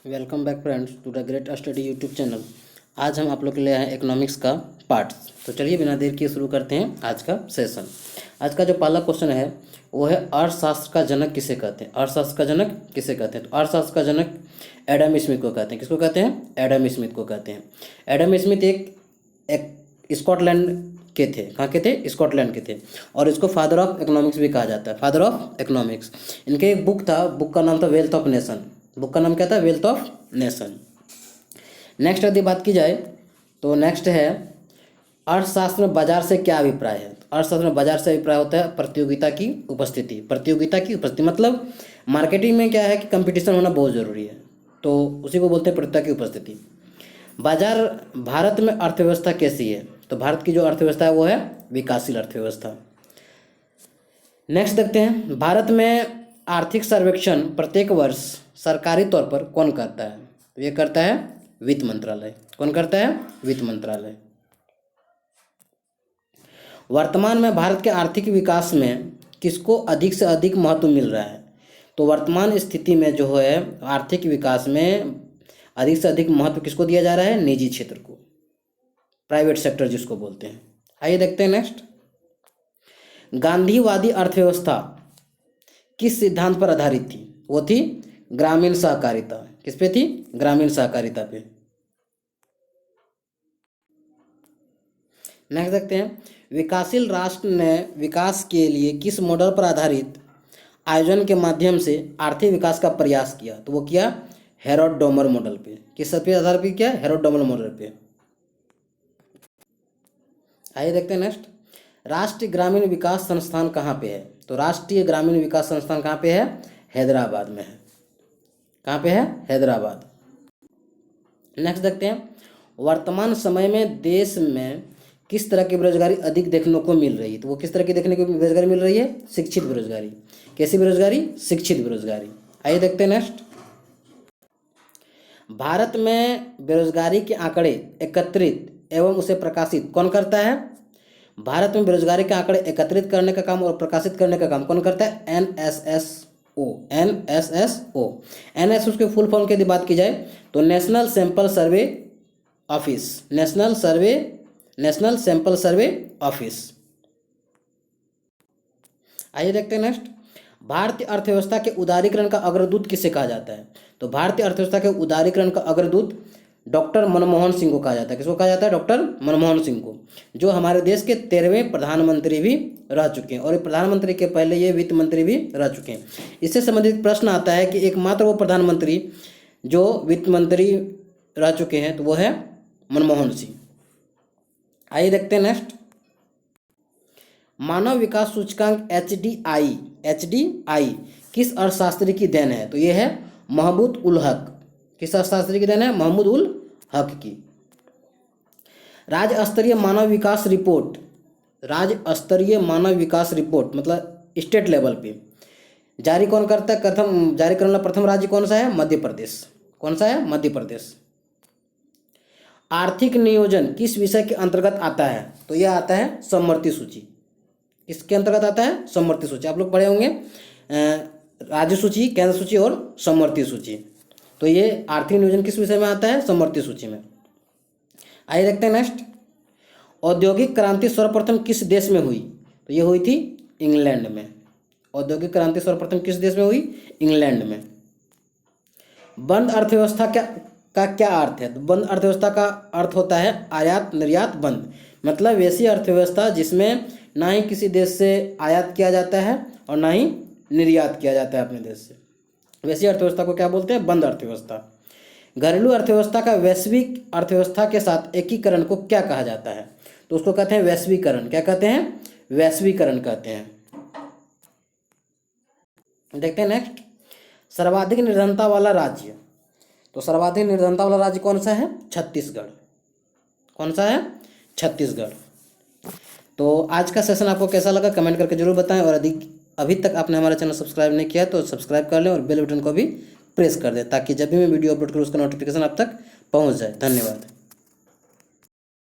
Welcome back friends to the great study YouTube channel. आज हम आप लोग के लिए आए हैं इकोनॉमिक्स का पार्ट। तो चलिए बिना देर किए शुरू करते हैं आज का सेशन। आज का जो पहला क्वेश्चन है वो है अर्थशास्त्र का जनक किसे कहते हैं। अर्थशास्त्र का जनक किसे कहते हैं? तो अर्थशास्त्र का जनक एडम स्मिथ को कहते हैं। किसको कहते हैं? एडम स्मिथ को कहते हैं। एडम स्मिथ एक स्कॉटलैंड के थे। कहाँ के थे? स्कॉटलैंड के थे। और इसको फादर ऑफ इकोनॉमिक्स भी कहा जाता है। Father of economics. इनके एक बुक था, बुक का नाम था वेल्थ ऑफ नेशन। बुक का नाम क्या था? Wealth of nation. नेक्स्ट यदि बात की जाए तो नेक्स्ट है अर्थशास्त्र में बाजार से क्या अभिप्राय है। तो अर्थशास्त्र में बाजार से अभिप्राय होता है प्रतियोगिता की उपस्थिति। प्रतियोगिता की उपस्थिति मतलब मार्केटिंग में क्या है कि कंपटीशन होना बहुत ज़रूरी है, तो उसी को बोलते हैं प्रतियोगिता की उपस्थिति। बाजार भारत में अर्थव्यवस्था कैसी है? तो भारत की जो अर्थव्यवस्था है वो है विकासशील अर्थव्यवस्था। नेक्स्ट देखते हैं, भारत में आर्थिक सर्वेक्षण प्रत्येक वर्ष सरकारी तौर पर कौन करता है? तो ये करता है वित्त मंत्रालय। कौन करता है? वित्त मंत्रालय। वर्तमान में भारत के आर्थिक विकास में किसको अधिक से अधिक महत्व मिल रहा है? तो वर्तमान स्थिति में जो है आर्थिक विकास में अधिक से अधिक महत्व किसको दिया जा रहा है? निजी क्षेत्र को, प्राइवेट सेक्टर जिसको बोलते हैं। आइए देखते हैं नेक्स्ट। गांधीवादी अर्थव्यवस्था किस सिद्धांत पर आधारित थी? वो थी ग्रामीण सहकारिता। किस पे थी? ग्रामीण सहकारिता पे। नेक्स्ट देखते हैं, विकासशील राष्ट्र ने विकास के लिए किस मॉडल पर आधारित आयोजन के माध्यम से आर्थिक विकास का प्रयास किया? तो वो किया हेरोड डोमर मॉडल पे। किस पे आधार पे किया? हेरोड डोमर मॉडल पे। आइए देखते हैं नेक्स्ट, राष्ट्रीय ग्रामीण विकास संस्थान कहाँ पे है? तो राष्ट्रीय ग्रामीण विकास संस्थान कहाँ पे है? हैदराबाद में है। कहाँ पे है? हैदराबाद। नेक्स्ट देखते हैं, वर्तमान समय में देश में किस तरह की बेरोजगारी अधिक देखने को मिल रही है? तो वो किस तरह की देखने को बेरोजगारी मिल रही है? शिक्षित बेरोजगारी। कैसी बेरोजगारी? शिक्षित बेरोजगारी। आइए देखते हैं नेक्स्ट, भारत में बेरोजगारी के आंकड़े एकत्रित एवं उसे प्रकाशित कौन करता है? भारत में बेरोजगारी के आंकड़े एकत्रित करने का काम और प्रकाशित करने का काम कौन करता है? NSSO। NSSO। NSSO के फुल फॉर्म की यदि बात की जाए तो national sample survey office. National sample survey office. आइए देखते हैं नेक्स्ट, भारतीय अर्थव्यवस्था के उदारीकरण का अग्रदूत किसे कहा जाता है? तो भारतीय अर्थव्यवस्था के उदारीकरण का अग्रदूत डॉक्टर मनमोहन सिंह को कहा जाता है। किसको कहा जाता है? डॉक्टर मनमोहन सिंह को, जो हमारे देश के 13वें प्रधानमंत्री भी रह चुके हैं और प्रधानमंत्री के पहले ये वित्त मंत्री भी रह चुके हैं। इससे संबंधित प्रश्न आता है कि एकमात्र वो प्रधानमंत्री जो वित्त मंत्री रह चुके हैं तो वो है मनमोहन सिंह। आइए देखते हैं नेक्स्ट, मानव विकास सूचकांक HDI किस अर्थशास्त्री की देन है? तो ये है महमूद उल हक। किस अर्थशास्त्री की देन है? महमूद उल हक की। राज्य स्तरीय मानव विकास रिपोर्ट, राज्य मानव विकास रिपोर्ट मतलब स्टेट लेवल पे जारी कौन करता है? जारी करने वाला प्रथम राज्य कौन सा है? मध्य प्रदेश। कौन सा है? मध्य प्रदेश। आर्थिक नियोजन किस विषय के अंतर्गत आता है? तो यह आता है समवर्ती सूची। किसके अंतर्गत आता है? समवर्ती सूची। आप लोग पढ़े होंगे राज्य सूची, केंद्र सूची और समवर्ती सूची। तो ये आर्थिक नियोजन किस विषय में आता है? समवर्ती सूची में। आइए देखते हैं नेक्स्ट, औद्योगिक क्रांति सर्वप्रथम किस देश में हुई? तो ये हुई थी इंग्लैंड में। औद्योगिक क्रांति सर्वप्रथम किस देश में हुई? इंग्लैंड में। बंद अर्थव्यवस्था का क्या अर्थ है? तो बंद अर्थव्यवस्था का अर्थ होता है आयात निर्यात बंद, मतलब वैसी अर्थव्यवस्था जिसमें ना ही किसी देश से आयात किया जाता है और ना ही निर्यात किया जाता है अपने देश से, वैसी अर्थव्यवस्था को क्या बोलते हैं? बंद अर्थव्यवस्था। घरेलू अर्थव्यवस्था का वैश्विक अर्थव्यवस्था के साथ एकीकरण को क्या कहा जाता है? तो उसको कहते हैं वैश्वीकरण। क्या कहते हैं? वैश्वीकरण कहते हैं। देखते हैं नेक्स्ट, सर्वाधिक निर्धनता वाला राज्य। तो सर्वाधिक निर्धनता वाला राज्य कौन सा है? छत्तीसगढ़। कौन सा है? छत्तीसगढ़। तो आज का सेशन आपको कैसा लगा कमेंट करके जरूर बताएं, और अभी तक आपने हमारा चैनल सब्सक्राइब नहीं किया तो सब्सक्राइब कर लें और बेल बटन को भी प्रेस कर दें ताकि जब भी मैं वीडियो अपलोड करूँ उसका नोटिफिकेशन आप तक पहुंच जाए। धन्यवाद।